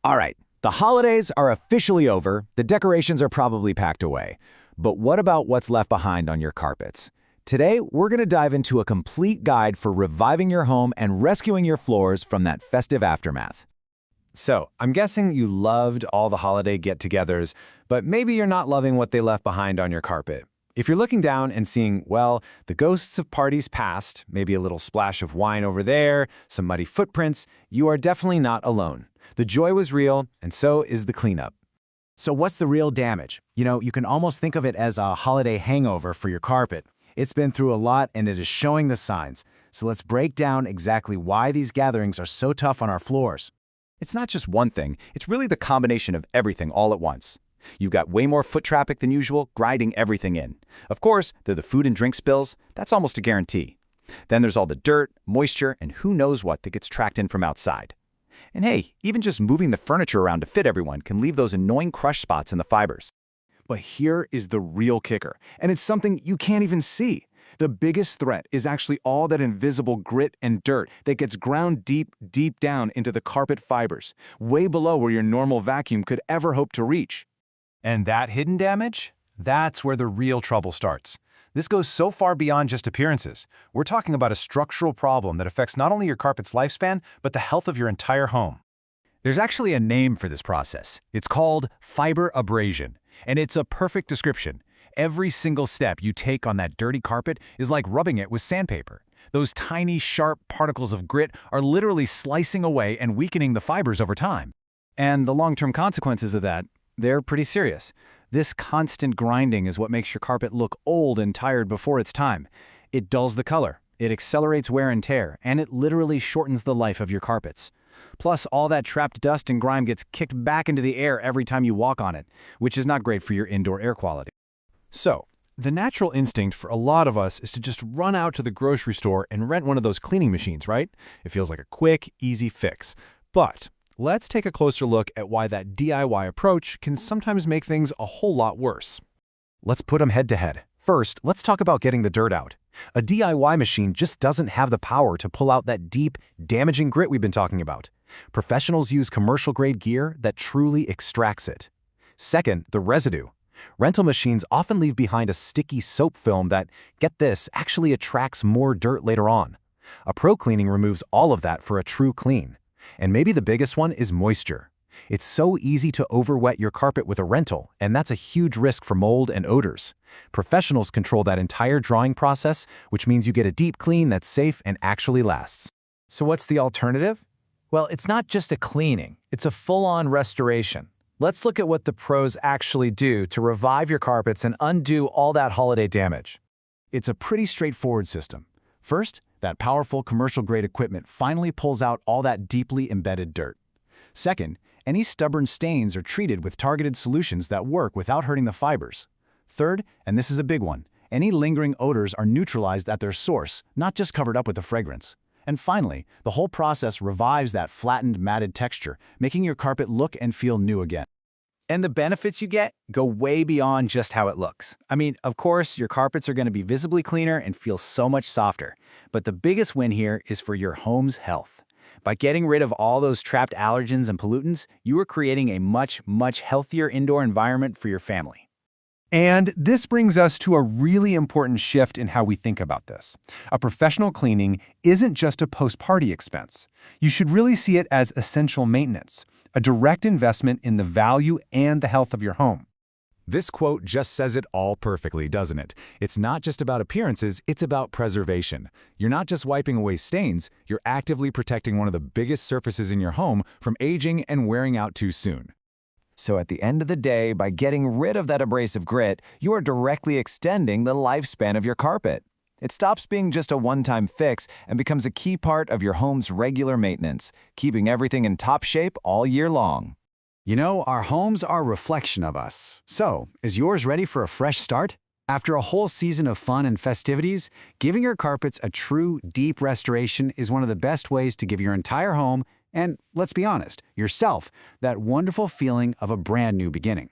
All right, the holidays are officially over, the decorations are probably packed away. But what about what's left behind on your carpets? Today, we're going to dive into a complete guide for reviving your home and rescuing your floors from that festive aftermath. So, I'm guessing you loved all the holiday get-togethers, but maybe you're not loving what they left behind on your carpet. If you're looking down and seeing, well, the ghosts of parties past, maybe a little splash of wine over there, some muddy footprints, you are definitely not alone. The joy was real, and so is the cleanup. So what's the real damage? You can almost think of it as a holiday hangover for your carpet. It's been through a lot and it is showing the signs. So let's break down exactly why these gatherings are so tough on our floors. It's not just one thing, it's really the combination of everything all at once. You've got way more foot traffic than usual, grinding everything in. Of course, there are the food and drink spills, that's almost a guarantee. Then there's all the dirt, moisture, and who knows what that gets tracked in from outside. And hey, even just moving the furniture around to fit everyone can leave those annoying crush spots in the fibers. But here is the real kicker, and it's something you can't even see. The biggest threat is actually all that invisible grit and dirt that gets ground deep, deep down into the carpet fibers, way below where your normal vacuum could ever hope to reach. And that hidden damage? That's where the real trouble starts. This goes so far beyond just appearances. We're talking about a structural problem that affects not only your carpet's lifespan, but the health of your entire home. There's actually a name for this process. It's called fiber abrasion, and it's a perfect description. Every single step you take on that dirty carpet is like rubbing it with sandpaper. Those tiny, sharp particles of grit are literally slicing away and weakening the fibers over time. And the long-term consequences of that, they're pretty serious. This constant grinding is what makes your carpet look old and tired before its time. It dulls the color, it accelerates wear and tear, and it literally shortens the life of your carpets. Plus, all that trapped dust and grime gets kicked back into the air every time you walk on it, which is not great for your indoor air quality. So, the natural instinct for a lot of us is to just run out to the grocery store and rent one of those cleaning machines, right? It feels like a quick, easy fix. But let's take a closer look at why that DIY approach can sometimes make things a whole lot worse. Let's put them head to head. First, let's talk about getting the dirt out. A DIY machine just doesn't have the power to pull out that deep, damaging grit we've been talking about. Professionals use commercial-grade gear that truly extracts it. Second, the residue. Rental machines often leave behind a sticky soap film that, get this, actually attracts more dirt later on. A pro cleaning removes all of that for a true clean. And maybe the biggest one is moisture. It's so easy to overwet your carpet with a rental, and that's a huge risk for mold and odors. Professionals control that entire drying process, which means you get a deep clean that's safe and actually lasts. So what's the alternative? Well, it's not just a cleaning, it's a full-on restoration. Let's look at what the pros actually do to revive your carpets and undo all that holiday damage. It's a pretty straightforward system. First, that powerful commercial-grade equipment finally pulls out all that deeply embedded dirt. Second, any stubborn stains are treated with targeted solutions that work without hurting the fibers. Third, and this is a big one, any lingering odors are neutralized at their source, not just covered up with a fragrance. And finally, the whole process revives that flattened, matted texture, making your carpet look and feel new again. And the benefits you get go way beyond just how it looks. I mean, of course, your carpets are going to be visibly cleaner and feel so much softer. But the biggest win here is for your home's health. By getting rid of all those trapped allergens and pollutants, you are creating a much, much healthier indoor environment for your family. And this brings us to a really important shift in how we think about this. A professional cleaning isn't just a post-party expense. You should really see it as essential maintenance, a direct investment in the value and the health of your home. This quote just says it all perfectly, doesn't it? It's not just about appearances, it's about preservation. You're not just wiping away stains, you're actively protecting one of the biggest surfaces in your home from aging and wearing out too soon. So at the end of the day, by getting rid of that abrasive grit, you are directly extending the lifespan of your carpet. It stops being just a one-time fix and becomes a key part of your home's regular maintenance, keeping everything in top shape all year long. You know, our homes are a reflection of us. So, is yours ready for a fresh start? After a whole season of fun and festivities, giving your carpets a true, deep restoration is one of the best ways to give your entire home, and let's be honest, yourself, that wonderful feeling of a brand new beginning.